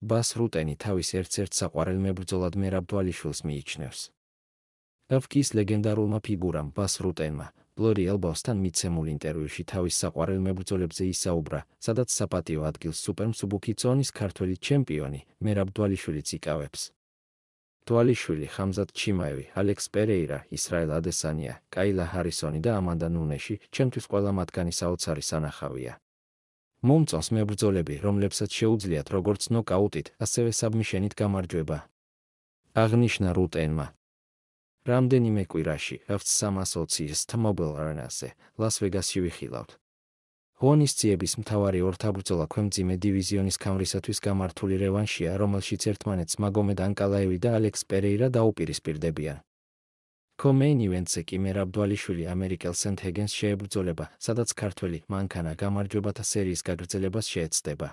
ბას რუტენი თავის ერთ-ერთ საყვარელ მებრძოლად მერაბ დვალიშვილს მიიჩნევს. UFC-ის ლეგენდარულმა ფიგურამ ბას რუტენმა ბლოდი ელბოსთან მიცემულ ინტერვიუში თავის საყვარელ მებრძოლებზე ისაუბრა, სადაც საპატიო ადგილს სუპერმსუბუქი ზონის ქართველი ჩემპიონი მერაბ დვალიშვილიც იკავებს. დვალიშვილი, ხამზად ჩიმაევი, ალექს პერეირა, ისრაელ ადესანია, კაილა ჰარისონი და ამანდა ნუნეში ჩემთვის ყველა მათგანი საოცარი სანახავია. მომწონს მებრძოლები, რომლებსაც შეუძლიათ როგორც ნოკაუტით, ასევე საბმიშენით გამარჯვება. აღნიშნა რუტენმა. რამდენიმე კვირაში UFC 320-ის T-Mobile Arena-ზე, ლას-ვეგასში ვიხილავთ. ღონისძიების მთავარი ორთაბრძოლა ქვემძიმე დივიზიონის ქამრისათვის გამართული რევანშია, რომელშიც ერთმანეთს მაგომედ ანკალაევი და ალექს პერეირა დაუპირისპირდებიან. Co-main event-ზე კი მერაბ დვალიშვილი ამერიკელ სენთ ჰეგენს შეებრძოლება, სადაც ქართველი მანქანა გამარჯვებათა სერიის გაგრძელებას შეეცდება.